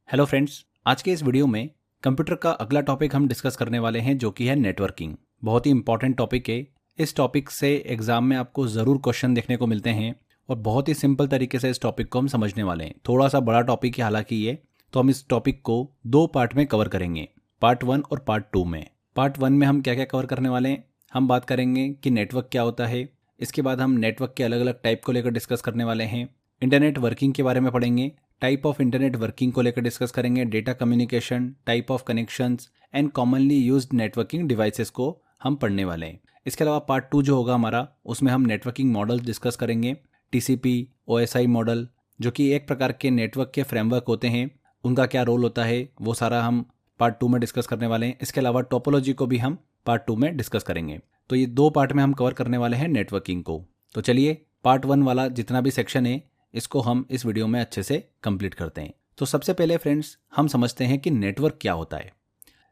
Hello friends, आज के इस वीडियो में कंप्यूटर का अगला टॉपिक हम डिस्कस करने वाले हैं जो कि है नेटवर्किंग। बहुत ही इंपॉर्टेंट टॉपिक है। इस टॉपिक से एग्जाम में आपको ज़रूर क्वेश्चन देखने को मिलते हैं और बहुत ही सिंपल तरीके से इस टॉपिक को हम समझने वाले हैं। थोड़ा सा बड़ा टॉपिक है हालांकि ये, तो हम इस टॉपिक को दो पार्ट में कवर करेंगे, पार्ट 1 और पार्ट 2 में। पार्ट 1 में हम क्या क्या कवर करने वाले हैं, हम बात करेंगे कि नेटवर्क क्या होता है। इसके बाद हम नेटवर्क के अलग अलग टाइप को लेकर डिस्कस करने वाले हैं। इंटरनेट वर्किंग के बारे में पढ़ेंगे, टाइप ऑफ इंटरनेट वर्किंग को लेकर डिस्कस करेंगे, data communication, type of connections and commonly used networking devices को हम पढ़ने वाले हैं। इसके अलावा पार्ट 2 जो होगा हमारा, उसमें हम नेटवर्किंग मॉडल्स डिस्कस करेंगे। टीसीपी, ओएसआई मॉडल, जो कि एक प्रकार के नेटवर्क के फ्रेमवर्क होते हैं, उनका क्या रोल होता है, वो सारा हम पार्ट 2 में डिस्कस करने वाले हैं। इसके अलावा टोपोलॉजी को भी हम पार्ट 2 में डिस्कस करेंगे। तो ये दो पार्ट में हम कवर करने वाले हैं नेटवर्किंग को। तो चलिए पार्ट 1 वाला जितना भी सेक्शन है इसको हम इस वीडियो में अच्छे से कंप्लीट करते हैं। तो सबसे पहले फ्रेंड्स हम समझते हैं कि नेटवर्क क्या होता है।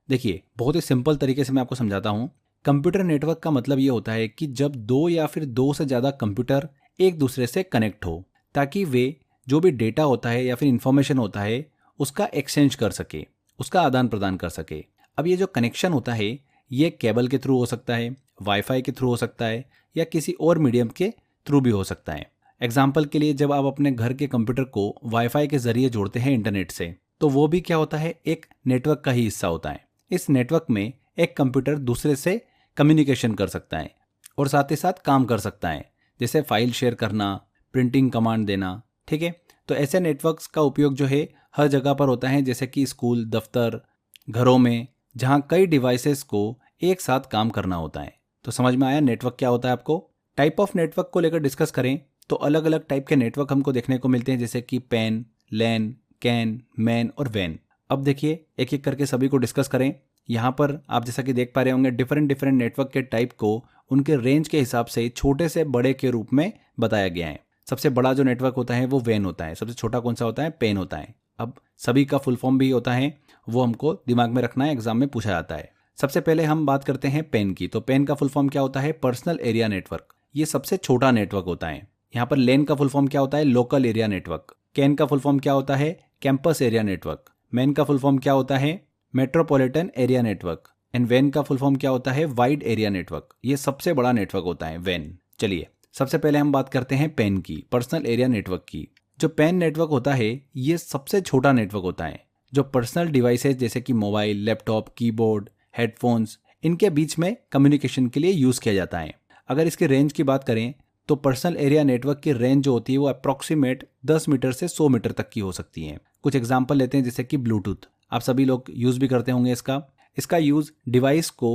देखिए, बहुत ही सिंपल तरीके से मैं आपको समझाता हूँ। कंप्यूटर नेटवर्क का मतलब ये होता है कि जब दो या फिर दो से ज़्यादा कंप्यूटर एक दूसरे से कनेक्ट हो, ताकि वे जो भी डेटा होता है या फिर इंफॉर्मेशन होता है उसका एक्सचेंज कर सके, उसका आदान प्रदान कर सके। अब ये जो कनेक्शन होता है ये केबल के थ्रू हो सकता है, वाईफाई के थ्रू हो सकता है, या किसी और मीडियम के थ्रू भी हो सकता है। एग्जाम्पल के लिए, जब आप अपने घर के कंप्यूटर को वाईफाई के जरिए जोड़ते हैं इंटरनेट से, तो वो भी क्या होता है, एक नेटवर्क का ही हिस्सा होता है। इस नेटवर्क में एक कंप्यूटर दूसरे से कम्युनिकेशन कर सकता है और साथ ही साथ काम कर सकता है, जैसे फाइल शेयर करना, प्रिंटिंग कमांड देना। ठीक है, तो ऐसे नेटवर्क्स का उपयोग जो है हर जगह पर होता है, जैसे कि स्कूल, दफ्तर, घरों में, जहाँ कई डिवाइसेस को एक साथ काम करना होता है। तो समझ में आया नेटवर्क क्या होता है आपको। टाइप ऑफ नेटवर्क को लेकर डिस्कस करें तो अलग अलग टाइप के नेटवर्क हमको देखने को मिलते हैं, जैसे कि पैन, लैन, कैन, मैन और वैन। अब देखिए एक एक करके सभी को डिस्कस करें। यहाँ पर आप जैसा कि देख पा रहे होंगे, डिफरेंट डिफरेंट नेटवर्क के टाइप को उनके रेंज के हिसाब से छोटे से बड़े के रूप में बताया गया है। सबसे बड़ा जो नेटवर्क होता है वो वैन होता है, सबसे छोटा कौन सा होता है, पेन होता है। अब सभी का फुल फॉर्म भी होता है, वो हमको दिमाग में रखना है, एग्जाम में पूछा जाता है। सबसे पहले हम बात करते हैं पेन की। तो पेन का फुल फॉर्म क्या होता है, पर्सनल एरिया नेटवर्क। ये सबसे छोटा नेटवर्क होता है। यहाँ पर लेन का फुल फॉर्म क्या होता है, लोकल एरिया नेटवर्क। कैन का फुल फॉर्म क्या होता है, कैंपस एरिया नेटवर्क। मैन का फुल फॉर्म क्या होता है, मेट्रोपॉलिटन एरिया नेटवर्क। एंड वैन का फुल फॉर्म क्या होता है, वाइड एरिया नेटवर्क। ये सबसे बड़ा नेटवर्क होता है वैन। चलिए सबसे पहले हम बात करते हैं पेन की, पर्सनल एरिया नेटवर्क की। जो पेन नेटवर्क होता है ये सबसे छोटा नेटवर्क होता है, जो पर्सनल डिवाइसेस जैसे कि मोबाइल, लैपटॉप, कीबोर्ड, हेडफोन्स, इनके बीच में कम्युनिकेशन के लिए यूज किया जाता है। अगर इसकी रेंज की बात करें तो पर्सनल एरिया नेटवर्क की रेंज जो होती है वो अप्रॉक्सीमेट 10 मीटर से 100 मीटर तक की हो सकती है। कुछ एग्जांपल लेते हैं, जैसे कि ब्लूटूथ, आप सभी लोग यूज भी करते होंगे इसका यूज डिवाइस को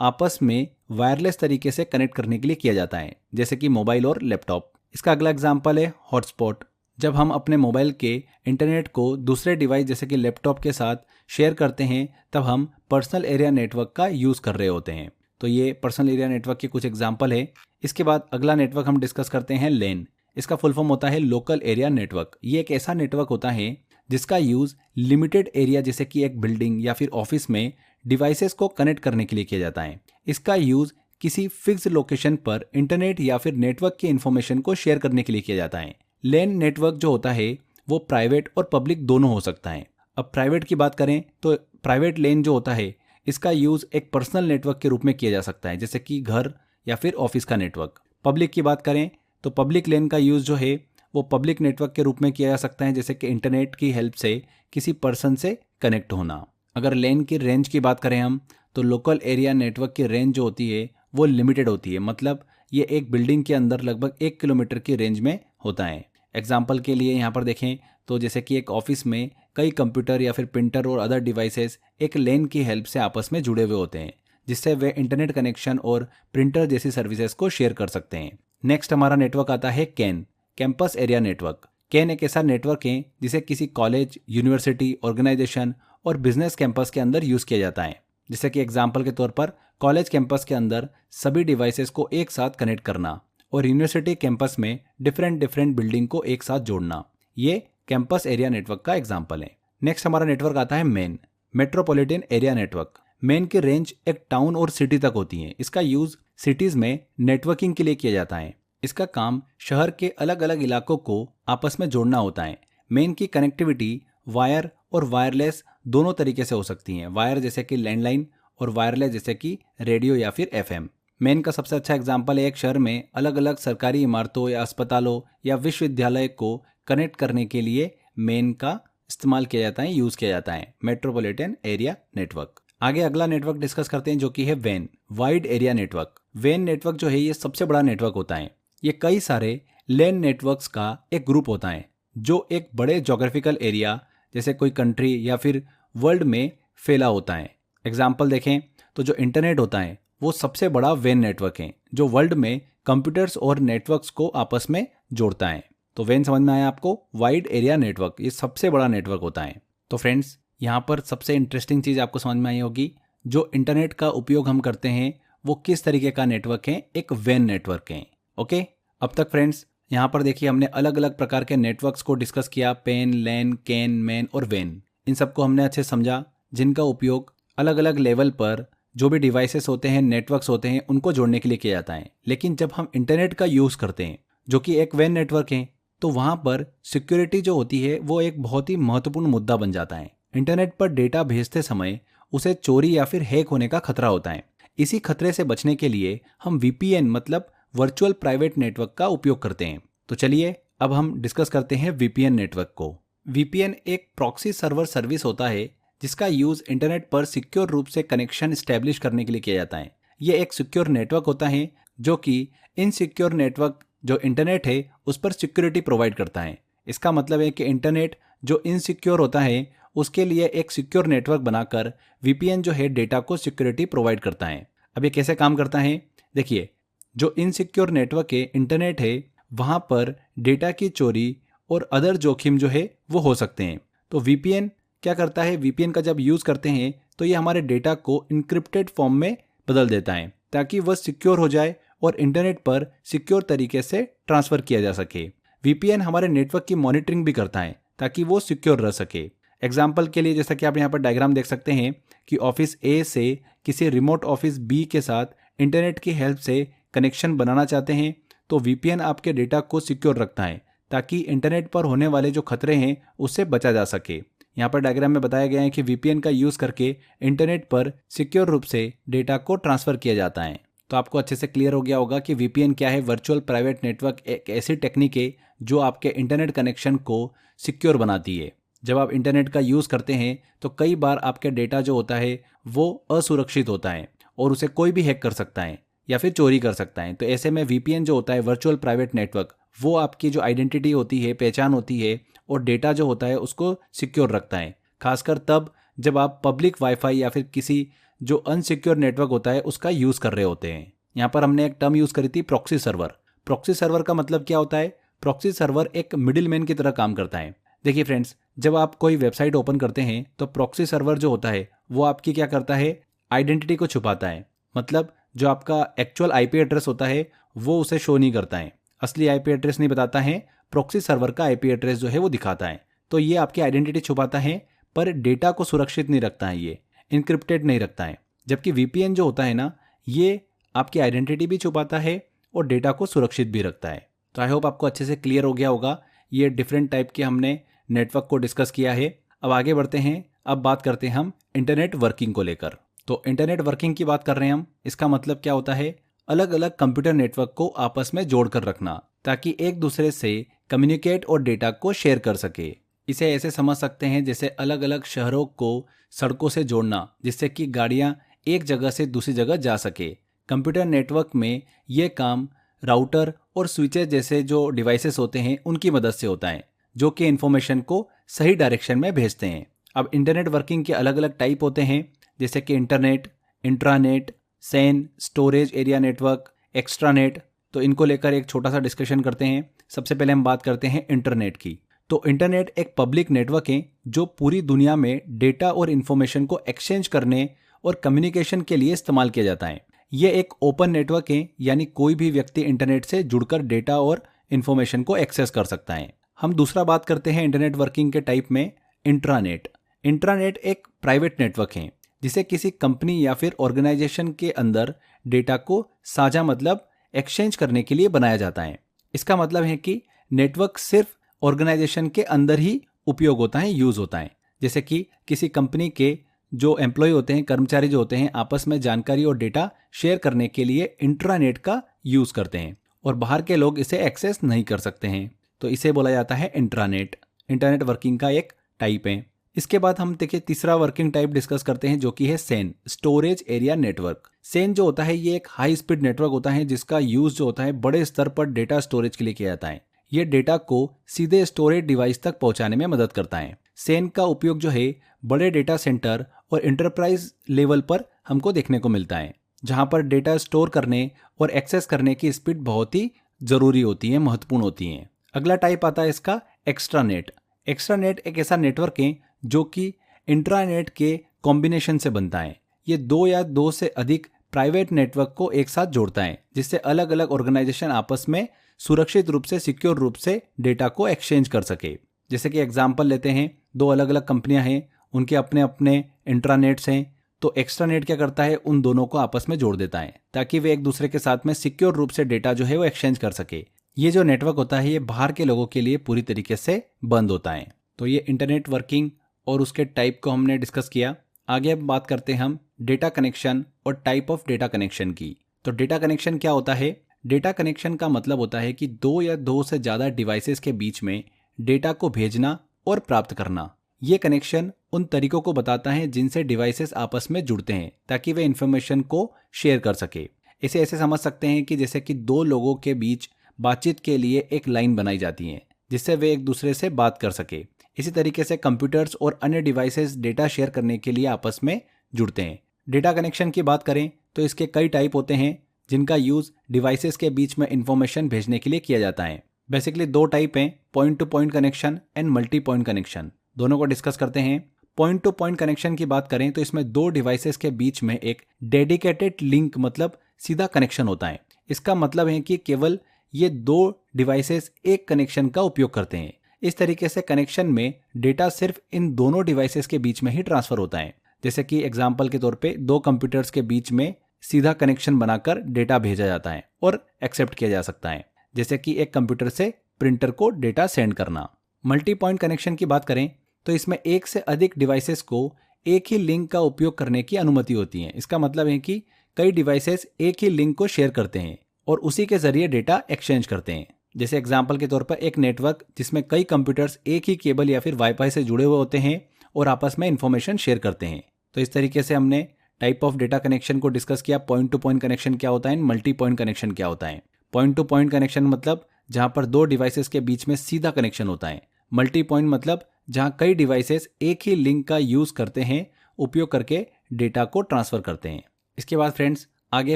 आपस में वायरलेस तरीके से कनेक्ट करने के लिए किया जाता है, जैसे कि मोबाइल और लैपटॉप। इसका अगला एग्जाम्पल है हॉटस्पॉट। जब हम अपने मोबाइल के इंटरनेट को दूसरे डिवाइस जैसे कि लैपटॉप के साथ शेयर करते हैं, तब हम पर्सनल एरिया नेटवर्क का यूज कर रहे होते हैं। तो ये पर्सनल एरिया नेटवर्क के कुछ एग्जाम्पल है। इसके बाद अगला नेटवर्क हम डिस्कस करते हैं लैन। इसका फुल फॉर्म होता है लोकल एरिया नेटवर्क। ये एक ऐसा नेटवर्क होता है जिसका यूज लिमिटेड एरिया जैसे कि एक बिल्डिंग या फिर ऑफिस में डिवाइसेस को कनेक्ट करने के लिए किया जाता है। इसका यूज किसी फिक्स लोकेशन पर इंटरनेट या फिर नेटवर्क की इंफॉर्मेशन को शेयर करने के लिए किया जाता है। लैन नेटवर्क जो होता है वो प्राइवेट और पब्लिक दोनों हो सकता है। अब प्राइवेट की बात करें तो प्राइवेट लैन जो होता है इसका यूज एक पर्सनल नेटवर्क के रूप में किया जा सकता है, जैसे कि घर या फिर ऑफिस का नेटवर्क। पब्लिक की बात करें तो पब्लिक लैन का यूज जो है वो पब्लिक नेटवर्क के रूप में किया जा सकता है, जैसे कि इंटरनेट की हेल्प से किसी पर्सन से कनेक्ट होना। अगर लैन की रेंज की बात करें हम, तो लोकल एरिया नेटवर्क की रेंज जो होती है वो लिमिटेड होती है, मतलब ये एक बिल्डिंग के अंदर लगभग 1 किलोमीटर की रेंज में होता है। एग्जाम्पल के लिए यहाँ पर देखें तो जैसे कि एक ऑफिस में कई कंप्यूटर या फिर प्रिंटर और अदर डिवाइसेस एक लैन की हेल्प से आपस में जुड़े हुए होते हैं, जिससे वे इंटरनेट कनेक्शन और प्रिंटर जैसी सर्विसेज को शेयर कर सकते हैं। नेक्स्ट हमारा नेटवर्क आता है can, campus area network. Can एक ऐसा नेटवर्क है जिसे किसी कॉलेज, यूनिवर्सिटी, ऑर्गेनाइजेशन और बिजनेस कैंपस के अंदर यूज किया जाता है। जैसे कि एग्जाम्पल के तौर पर कॉलेज कैंपस के अंदर सभी डिवाइसेस को एक साथ कनेक्ट करना और यूनिवर्सिटी कैंपस में डिफरेंट डिफरेंट बिल्डिंग को एक साथ जोड़ना, ये कैंपस एरिया नेटवर्क का एग्जाम्पल है। नेक्स्ट हमारा नेटवर्क आता है main, metropolitan area network. Main की रेंज एक टाउन और सिटी तक होती है। इसका यूज सिटीज में नेटवर्किंग के लिए किया जाता है। इसका काम शहर के अलग अलग इलाकों को आपस में जोड़ना होता है। मेन की कनेक्टिविटी वायर और वायरलेस दोनों तरीके से हो सकती हैं। वायर जैसे कि लैंडलाइन और वायरलेस जैसे कि रेडियो या फिर एफएम। मेन का सबसे अच्छा एग्जाम्पल है एक शहर में अलग अलग सरकारी इमारतों या अस्पतालों या विश्वविद्यालय को कनेक्ट करने के लिए मेन का इस्तेमाल किया जाता है, यूज किया जाता है, मेट्रोपॉलिटन एरिया नेटवर्क। आगे अगला नेटवर्क डिस्कस करते हैं जो कि है वैन, वाइड एरिया नेटवर्क। वैन नेटवर्क जो है ये सबसे बड़ा नेटवर्क होता है। ये कई सारे लैन नेटवर्क्स का एक ग्रुप होता है जो एक बड़े जोग्राफिकल एरिया जैसे कोई कंट्री या फिर वर्ल्ड में फैला होता है। एग्जाम्पल देखें तो जो इंटरनेट होता है वो सबसे बड़ा वैन नेटवर्क है जो वर्ल्ड में कंप्यूटर्स और नेटवर्क्स को आपस में जोड़ता है। तो वैन समझ में आया आपको? वाइड एरिया नेटवर्क ये सबसे बड़ा नेटवर्क होता है। तो फ्रेंड्स यहाँ पर सबसे इंटरेस्टिंग चीज़ आपको समझ में आई होगी, जो इंटरनेट का उपयोग हम करते हैं वो किस तरीके का नेटवर्क है, एक वैन नेटवर्क है। ओके, अब तक फ्रेंड्स यहाँ पर देखिए हमने अलग अलग प्रकार के नेटवर्क्स को डिस्कस किया, पेन, लैन, कैन, मैन और वैन। इन सबको हमने अच्छे समझा, जिनका उपयोग अलग अलग लेवल पर जो भी डिवाइसेस होते हैं, नेटवर्क्स होते हैं, उनको जोड़ने के लिए किया जाता है। लेकिन जब हम इंटरनेट का यूज़ करते हैं जो कि एक वैन नेटवर्क है, तो वहाँ पर सिक्योरिटी जो होती है वो एक बहुत ही महत्वपूर्ण मुद्दा बन जाता है। इंटरनेट पर डेटा भेजते समय उसे चोरी या फिर हैक होने का खतरा होता है। इसी खतरे से बचने के लिए हम वीपीएन मतलब वर्चुअल प्राइवेट नेटवर्क का उपयोग करते हैं। तो चलिए अब हम डिस्कस करते हैं वीपीएन नेटवर्क को। वीपीएन एक प्रॉक्सी सर्वर सर्विस होता है जिसका यूज इंटरनेट पर सिक्योर रूप से कनेक्शन स्टैब्लिश करने के लिए किया जाता है। ये एक सिक्योर नेटवर्क होता है जो कि इनसिक्योर नेटवर्क जो इंटरनेट है उस पर सिक्योरिटी प्रोवाइड करता है। इसका मतलब है कि इंटरनेट जो इनसिक्योर होता है उसके लिए एक सिक्योर नेटवर्क बनाकर वीपीएन जो है डेटा को सिक्योरिटी प्रोवाइड करता है। अब ये कैसे काम करता है? देखिए, जो इनसिक्योर नेटवर्क है, इंटरनेट है, वहाँ पर डेटा की चोरी और अदर जोखिम जो है वो हो सकते हैं। तो वीपीएन क्या करता है? वीपीएन का जब यूज़ करते हैं तो ये हमारे डेटा को इनक्रिप्टेड फॉर्म में बदल देता है ताकि वह सिक्योर हो जाए और इंटरनेट पर सिक्योर तरीके से ट्रांसफ़र किया जा सके। वीपीएन हमारे नेटवर्क की मॉनिटरिंग भी करता है ताकि वो सिक्योर रह सके। एग्जाम्पल के लिए जैसा कि आप यहाँ पर डायग्राम देख सकते हैं कि ऑफिस ए से किसी रिमोट ऑफिस बी के साथ इंटरनेट की हेल्प से कनेक्शन बनाना चाहते हैं, तो वीपीएन आपके डेटा को सिक्योर रखता है ताकि इंटरनेट पर होने वाले जो खतरे हैं उससे बचा जा सके। यहाँ पर डायग्राम में बताया गया है कि वीपीएन का यूज़ करके इंटरनेट पर सिक्योर रूप से डेटा को ट्रांसफ़र किया जाता है। तो आपको अच्छे से क्लियर हो गया होगा कि वीपीएन क्या है। वर्चुअल प्राइवेट नेटवर्क एक ऐसी टेक्निक है जो आपके इंटरनेट कनेक्शन को सिक्योर बनाती है। जब आप इंटरनेट का यूज़ करते हैं तो कई बार आपके डेटा जो होता है वो असुरक्षित होता है और उसे कोई भी हैक कर सकता है या फिर चोरी कर सकता है। तो ऐसे में वीपीएन जो होता है, वर्चुअल प्राइवेट नेटवर्क, वो आपकी जो आइडेंटिटी होती है, पहचान होती है और डेटा जो होता है उसको सिक्योर रखता है। खासकर तब जब आप पब्लिक वाईफाई या फिर किसी जो अनसिक्योर नेटवर्क होता है उसका यूज़ कर रहे होते हैं। यहाँ पर हमने एक टर्म यूज़ करी थी, प्रॉक्सी सर्वर। प्रॉक्सी सर्वर का मतलब क्या होता है? प्रॉक्सी सर्वर एक मिडिल मैन की तरह काम करता है। देखिए फ्रेंड्स, जब आप कोई वेबसाइट ओपन करते हैं तो प्रॉक्सी सर्वर जो होता है वो आपकी क्या करता है? आइडेंटिटी को छुपाता है। मतलब जो आपका एक्चुअल आईपी एड्रेस होता है वो उसे शो नहीं करता है, असली आईपी एड्रेस नहीं बताता है, प्रॉक्सी सर्वर का आईपी एड्रेस जो है वो दिखाता है। तो ये आपकी आइडेंटिटी छुपाता है पर डेटा को सुरक्षित नहीं रखता है, ये इनक्रिप्टेड नहीं रखता है। जबकि वीपीएन जो होता है ना, ये आपकी आइडेंटिटी भी छुपाता है और डेटा को सुरक्षित भी रखता है। तो आई होप आपको अच्छे से क्लियर हो गया होगा। ये डिफरेंट टाइप के हमने नेटवर्क को डिस्कस किया है। अब आगे बढ़ते हैं, अब बात करते हैं हम इंटरनेट वर्किंग को लेकर। तो इंटरनेट वर्किंग की बात कर रहे हैं हम। इसका मतलब क्या होता है? अलग अलग कंप्यूटर नेटवर्क को आपस में जोड़कर रखना ताकि एक दूसरे से कम्युनिकेट और डेटा को शेयर कर सके। इसे ऐसे समझ सकते हैं जैसे अलग अलग शहरों को सड़कों से जोड़ना जिससे कि गाड़ियां एक जगह से दूसरी जगह जा सके। कंप्यूटर नेटवर्क में ये काम राउटर और स्विचेस जैसे जो डिवाइसेस होते हैं उनकी मदद से होता है जो कि इन्फॉर्मेशन को सही डायरेक्शन में भेजते हैं। अब इंटरनेट वर्किंग के अलग अलग टाइप होते हैं जैसे कि internet, intranet, SAN, storage area network, extranet. तो इनको लेकर एक छोटा सा डिस्कशन करते हैं। सबसे पहले हम बात करते हैं इंटरनेट की। तो इंटरनेट एक पब्लिक नेटवर्क है जो पूरी दुनिया में डेटा और इन्फॉर्मेशन को एक्सचेंज करने और कम्युनिकेशन के लिए इस्तेमाल किया जाता है। ये एक ओपन नेटवर्क है, यानी कोई भी व्यक्ति इंटरनेट से जुड़कर डेटा और इन्फॉर्मेशन को एक्सेस कर सकता है। हम दूसरा बात करते हैं इंटरनेट वर्किंग के टाइप में, इंट्रानेट। इंट्रानेट एक प्राइवेट नेटवर्क है जिसे किसी कंपनी या फिर ऑर्गेनाइजेशन के अंदर डेटा को साझा मतलब एक्सचेंज करने के लिए बनाया जाता है। इसका मतलब है कि नेटवर्क सिर्फ ऑर्गेनाइजेशन के अंदर ही उपयोग होता है, यूज़ होता है। जैसे कि किसी कंपनी के जो एम्प्लॉय होते हैं, कर्मचारी जो होते हैं, आपस में जानकारी और डेटा शेयर करने के लिए इंट्रानेट का यूज़ करते हैं और बाहर के लोग इसे एक्सेस नहीं कर सकते हैं, तो इसे बोला जाता है इंट्रानेट। इंटरनेट वर्किंग का एक टाइप है। इसके बाद हम देखिए तीसरा वर्किंग टाइप डिस्कस करते हैं, जो कि है Sen, storage area network. Sen जो होता है ये एक हाई स्पीड नेटवर्क होता है जिसका यूज जो होता है बड़े स्तर पर डेटा स्टोरेज के लिए किया जाता है। ये डेटा को सीधे स्टोरेज डिवाइस तक पहुंचाने में मदद करता है। सेन का उपयोग जो है बड़े डेटा सेंटर और इंटरप्राइज लेवल पर हमको देखने को मिलता है, जहां पर डेटा स्टोर करने और एक्सेस करने की स्पीड बहुत ही जरूरी होती है, महत्वपूर्ण होती है। अगला टाइप आता है इसका एक्स्ट्रानेट। एक्स्ट्रानेट एक ऐसा नेटवर्क है जो कि इंट्रानेट के कॉम्बिनेशन से बनता है। ये दो या दो से अधिक प्राइवेट नेटवर्क को एक साथ जोड़ता है, जिससे अलग अलग ऑर्गेनाइजेशन आपस में सुरक्षित रूप से, सिक्योर रूप से डेटा को एक्सचेंज कर सके। जैसे कि एग्जांपल लेते हैं, दो अलग अलग कंपनियां हैं, उनके अपने अपने इंट्रानेट्स हैं, तो एक्स्ट्रानेट क्या करता है, उन दोनों को आपस में जोड़ देता है ताकि वे एक दूसरे के साथ में सिक्योर रूप से डेटा जो है वो एक्सचेंज कर सके। ये जो नेटवर्क होता है ये बाहर के लोगों के लिए पूरी तरीके से बंद होता है। तो ये इंटरनेट वर्किंग और उसके टाइप को हमने डिस्कस किया। आगे अब बात करते हैं हम डेटा कनेक्शन और टाइप ऑफ डेटा कनेक्शन की। तो डेटा कनेक्शन क्या होता है? डेटा कनेक्शन का मतलब होता है कि दो या दो से ज़्यादा डिवाइसेस के बीच में डेटा को भेजना और प्राप्त करना। ये कनेक्शन उन तरीकों को बताता है जिनसे डिवाइसेस आपस में जुड़ते हैं ताकि वे इंफॉर्मेशन को शेयर कर सके। इसे ऐसे समझ सकते हैं कि जैसे कि दो लोगों के बीच बातचीत के लिए एक लाइन बनाई जाती है जिससे वे एक दूसरे से बात कर सके। इसी तरीके से कंप्यूटर्स और अन्य डिवाइसेस डेटा शेयर करने के लिए आपस में जुड़ते हैं। डेटा कनेक्शन की बात करें तो इसके कई टाइप होते हैं जिनका यूज डिवाइसेस के बीच में इंफॉर्मेशन भेजने के लिए किया जाता है। बेसिकली दो टाइप हैं, point two point connection and multi point connection. दोनों को डिस्कस करते हैं। पॉइंट टू पॉइंट कनेक्शन की बात करें तो इसमें दो डिवाइसेस के बीच में एक डेडिकेटेड लिंक मतलब सीधा कनेक्शन होता है। इसका मतलब है कि केवल ये दो डिवाइसेस एक कनेक्शन का उपयोग करते हैं। इस तरीके से कनेक्शन में डेटा सिर्फ इन दोनों डिवाइसेस के बीच में ही ट्रांसफर होता है। जैसे कि एग्जांपल के तौर पे दो कंप्यूटर्स के बीच में सीधा कनेक्शन बनाकर डेटा भेजा जाता है और एक्सेप्ट किया जा सकता है, जैसे कि एक कंप्यूटर से प्रिंटर को डेटा सेंड करना। मल्टी पॉइंट कनेक्शन की बात करें तो इसमें एक से अधिक डिवाइसेस को एक ही लिंक का उपयोग करने की अनुमति होती है। इसका मतलब है कि कई डिवाइसेस एक ही लिंक को शेयर करते हैं और उसी के जरिए डेटा एक्सचेंज करते हैं। जैसे एग्जांपल के तौर पर एक नेटवर्क जिसमें कई कंप्यूटर्स एक ही केबल या फिर वाईफाई से जुड़े हुए होते हैं और आपस में इंफॉर्मेशन शेयर करते हैं। तो इस तरीके से हमने टाइप ऑफ डेटा कनेक्शन को डिस्कस किया। पॉइंट टू पॉइंट कनेक्शन क्या होता है, मल्टी पॉइंट कनेक्शन क्या होता है। पॉइंट टू पॉइंट कनेक्शन मतलब जहां पर दो डिवाइसेस के बीच में सीधा कनेक्शन होता है। मल्टी पॉइंट मतलब जहां कई डिवाइसेस एक ही लिंक का यूज करते हैं, उपयोग करके डेटा को ट्रांसफर करते हैं। इसके बाद फ्रेंड्स आगे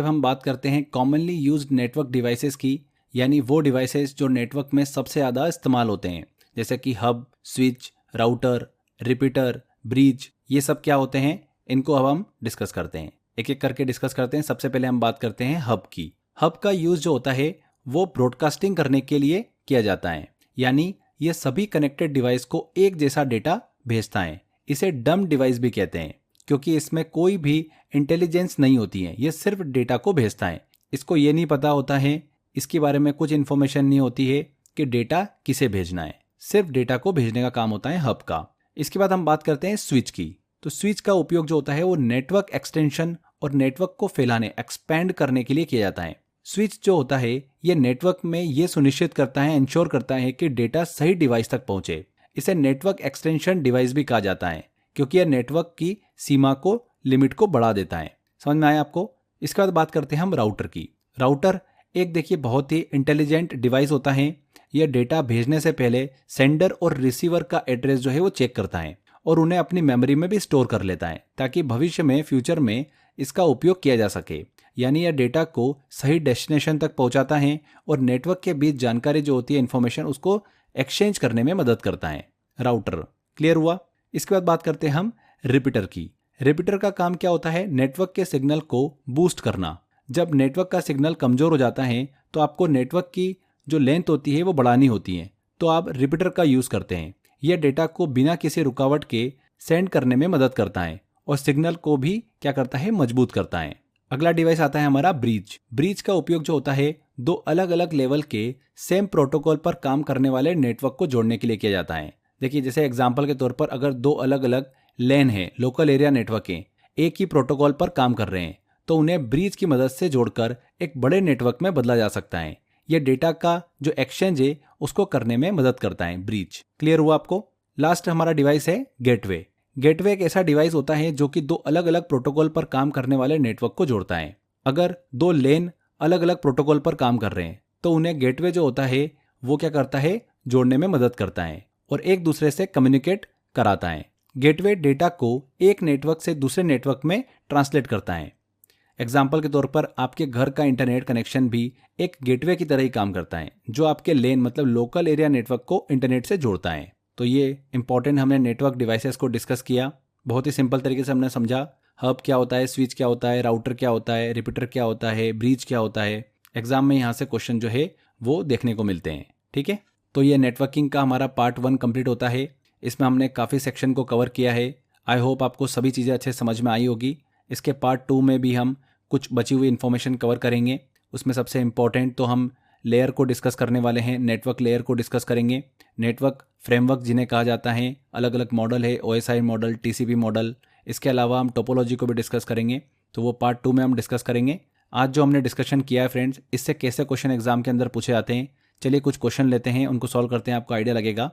हम बात करते हैं कॉमनली यूज्ड नेटवर्क डिवाइसेस की, यानी वो डिवाइसेस जो नेटवर्क में सबसे ज़्यादा इस्तेमाल होते हैं। जैसे कि hub, switch, router, repeater, bridge, ये सब क्या होते हैं, इनको अब हम डिस्कस करते हैं, एक एक करके डिस्कस करते हैं। सबसे पहले हम बात करते हैं हब की। हब का यूज जो होता है वो ब्रॉडकास्टिंग करने के लिए किया जाता है, यानी ये सभी कनेक्टेड डिवाइस को एक जैसा डेटा भेजता है। इसे डम डिवाइस भी कहते हैं क्योंकि इसमें कोई भी इंटेलिजेंस नहीं होती है, ये सिर्फ डेटा को भेजता है। इसको ये नहीं पता होता है, इसके बारे में कुछ इन्फॉर्मेशन नहीं होती है कि डेटा किसे भेजना है, सिर्फ डेटा को भेजने का काम होता है हब का। इसके बाद हम बात करते हैं स्विच की। तो स्विच का उपयोग जो होता है वो नेटवर्क एक्सटेंशन और नेटवर्क को फैलाने, एक्सपैंड करने के लिए किया जाता है। स्विच जो होता है ये नेटवर्क में ये सुनिश्चित करता है, इंश्योर करता है कि डेटा सही डिवाइस तक पहुंचे। इसे नेटवर्क एक्सटेंशन डिवाइस भी कहा जाता है क्योंकि यह नेटवर्क की सीमा को, लिमिट को बढ़ा देता है। समझ में आया आपको? इसके बाद बात करते हैं हम राउटर की। राउटर एक देखिए बहुत ही इंटेलिजेंट डिवाइस होता है। यह डेटा भेजने से पहले सेंडर और रिसीवर का एड्रेस जो है वो चेक करता है और उन्हें अपनी मेमोरी में भी स्टोर कर लेता है ताकि भविष्य में, फ्यूचर में इसका उपयोग किया जा सके। यानी यह डेटा को सही डेस्टिनेशन तक पहुंचाता है और नेटवर्क के बीच जानकारी जो होती है, इंफॉर्मेशन, उसको एक्सचेंज करने में मदद करता है। राउटर क्लियर हुआ? इसके बाद बात करते हैं हम रिपीटर की। रिपीटर का काम क्या होता है? नेटवर्क के सिग्नल को बूस्ट करना। जब नेटवर्क का सिग्नल कमजोर हो जाता है तो आपको नेटवर्क की जो लेंथ होती है वो बढ़ानी होती है, तो आप रिपीटर का यूज करते हैं। यह डेटा को बिना किसी रुकावट के सेंड करने में मदद करता है और सिग्नल को भी क्या करता है, मजबूत करता है। अगला डिवाइस आता है हमारा ब्रिज। ब्रिज का उपयोग जो होता है दो अलग अलग लेवल के सेम प्रोटोकॉल पर काम करने वाले नेटवर्क को जोड़ने के लिए किया जाता है। देखिए जैसे एग्जाम्पल के तौर पर अगर दो अलग अलग लैन है, लोकल एरिया नेटवर्क हैं, एक ही प्रोटोकॉल पर काम कर रहे हैं, तो उन्हें ब्रिज की मदद से जोड़कर एक बड़े नेटवर्क में बदला जा सकता है। ये डेटा का जो एक्सचेंज है उसको करने में मदद करता है ब्रिज। क्लियर हुआ आपको? लास्ट हमारा डिवाइस है गेटवे। गेटवे एक ऐसा डिवाइस होता है जो कि दो अलग अलग प्रोटोकॉल पर काम करने वाले नेटवर्क को जोड़ता है। अगर दो लेन अलग अलग प्रोटोकॉल पर काम कर रहे हैं तो उन्हें गेटवे जो होता है वो क्या करता है, जोड़ने में मदद करता है और एक दूसरे से कम्युनिकेट कराता है। गेटवे डेटा को एक नेटवर्क से दूसरे नेटवर्क में ट्रांसलेट करता है। एग्जाम्पल के तौर पर आपके घर का इंटरनेट कनेक्शन भी एक गेटवे की तरह ही काम करता है, जो आपके लेन मतलब लोकल एरिया नेटवर्क को इंटरनेट से जोड़ता है। तो ये इंपॉर्टेंट हमने नेटवर्क डिवाइसेस को डिस्कस किया। बहुत ही सिंपल तरीके से हमने समझा हब क्या होता है, स्विच क्या होता है, राउटर क्या होता है, रिपीटर क्या होता है, ब्रिज क्या होता है। एग्जाम में यहाँ से क्वेश्चन जो है वो देखने को मिलते हैं। ठीक है, तो ये नेटवर्किंग का हमारा पार्ट 1 कंप्लीट होता है। इसमें हमने काफ़ी सेक्शन को कवर किया है। आई होप आपको सभी चीज़ें अच्छे समझ में आई होगी। इसके पार्ट 2 में भी हम कुछ बची हुई इन्फॉर्मेशन कवर करेंगे। उसमें सबसे इम्पॉर्टेंट तो हम लेयर को डिस्कस करने वाले हैं, नेटवर्क लेयर को डिस्कस करेंगे। नेटवर्क फ्रेमवर्क जिन्हें कहा जाता है, अलग अलग मॉडल है, OSI मॉडल, TCP मॉडल। इसके अलावा हम टोपोलॉजी को भी डिस्कस करेंगे, तो वो पार्ट 2 में हम डिस्कस करेंगे। आज जो हमने डिस्कशन किया है फ्रेंड्स, इससे कैसे क्वेश्चन एग्जाम के अंदर पूछे जाते हैं, चलिए कुछ क्वेश्चन लेते हैं, उनको सॉल्व करते हैं, आपको आइडिया लगेगा।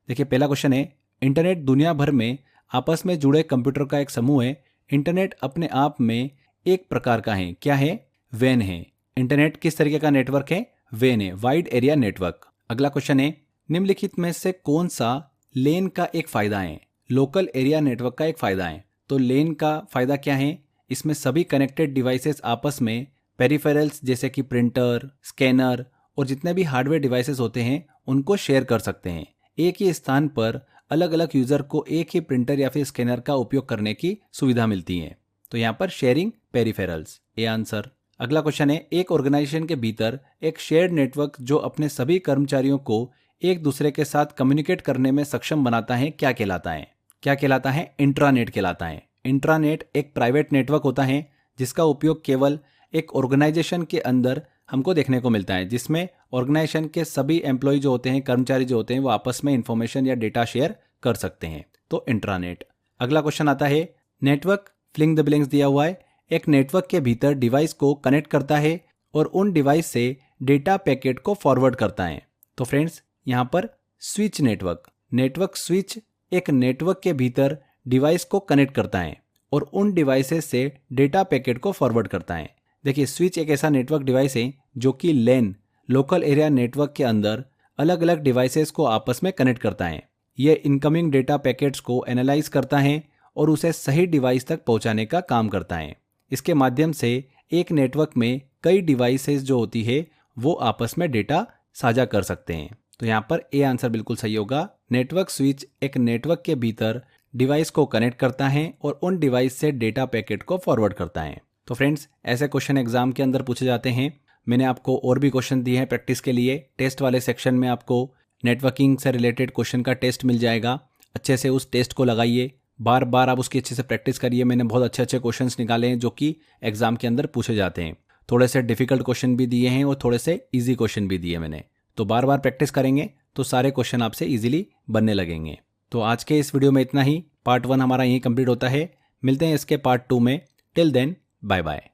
देखिए पहला क्वेश्चन है, इंटरनेट दुनिया भर में आपस में जुड़े कंप्यूटर का एक समूह है। इंटरनेट अपने आप में एक प्रकार का है, क्या है? वैन है। इंटरनेट किस तरीके का नेटवर्क है? वैन है, वाइड एरिया नेटवर्क। अगला क्वेश्चन है, निम्नलिखित में से कौन सा लेन का एक फायदा है? लोकल एरिया नेटवर्क का एक फायदा है। तो लेन का फायदा क्या है? इसमें सभी कनेक्टेड डिवाइसेस आपस में पेरिफेरल्स जैसे कि प्रिंटर, स्कैनर और जितने भी हार्डवेयर डिवाइसेस होते हैं उनको शेयर कर सकते हैं। एक ही स्थान पर अलग अलग यूजर को एक ही प्रिंटर या फिर स्कैनर का उपयोग करने की सुविधा मिलती है। तो यहाँ पर शेयरिंग पेरिफेरल्स, ये आंसर। अगला क्वेश्चन है, एक ऑर्गेनाइजेशन के भीतर एक शेयर्ड नेटवर्क जो अपने सभी कर्मचारियों को एक दूसरे के साथ कम्युनिकेट करने में सक्षम बनाता है, क्या कहलाता है? क्या कहलाता है? इंट्रानेट कहलाता है। इंट्रानेट एक प्राइवेट नेटवर्क होता है जिसका उपयोग केवल एक ऑर्गेनाइजेशन के अंदर हमको देखने को मिलता है, जिसमें ऑर्गेनाइजेशन के सभी एम्प्लॉय जो होते हैं, कर्मचारी जो होते हैं, वो आपस में इंफॉर्मेशन या डेटा शेयर कर सकते हैं। तो इंट्रानेट। अगला क्वेश्चन आता है, नेटवर्क फिलिंग द ब्लैंक्स दिया हुआ है। एक नेटवर्क के भीतर डिवाइस को कनेक्ट करता है और उन डिवाइस से डेटा पैकेट को फॉरवर्ड करता है। तो फ्रेंड्स यहाँ पर स्विच नेटवर्क, नेटवर्क स्विच एक नेटवर्क के भीतर डिवाइस को कनेक्ट करता है और उन डिवाइसेस से डेटा पैकेट को फॉरवर्ड करता है। देखिए स्विच एक ऐसा नेटवर्क डिवाइस है जो कि लैन लोकल एरिया नेटवर्क के अंदर अलग अलग डिवाइसेस को आपस में कनेक्ट करता है। यह इनकमिंग डेटा पैकेट्स को एनालाइज करता है और उसे सही डिवाइस तक पहुंचाने का काम करता है। इसके माध्यम से एक नेटवर्क में कई डिवाइसेस जो होती है वो आपस में डेटा साझा कर सकते हैं। तो यहाँ पर ए आंसर बिल्कुल सही होगा। नेटवर्क स्विच एक नेटवर्क के भीतर डिवाइस को कनेक्ट करता है और उन डिवाइस से डेटा पैकेट को फॉरवर्ड करता है। तो फ्रेंड्स ऐसे क्वेश्चन एग्जाम के अंदर पूछे जाते हैं। मैंने आपको और भी क्वेश्चन दिए हैं प्रैक्टिस के लिए। टेस्ट वाले सेक्शन में आपको नेटवर्किंग से रिलेटेड क्वेश्चन का टेस्ट मिल जाएगा। अच्छे से उस टेस्ट को लगाइए, बार बार आप उसकी अच्छे से प्रैक्टिस करिए। मैंने बहुत अच्छे अच्छे क्वेश्चंस निकाले हैं जो कि एग्जाम के अंदर पूछे जाते हैं। थोड़े से डिफिकल्ट क्वेश्चन भी दिए हैं और थोड़े से इजी क्वेश्चन भी दिए मैंने। तो बार बार प्रैक्टिस करेंगे तो सारे क्वेश्चन आपसे इजीली बनने लगेंगे। तो आज के इस वीडियो में इतना ही। पार्ट 1 हमारा यहीं कंप्लीट होता है। मिलते हैं इसके पार्ट 2 में। Till then bye bye.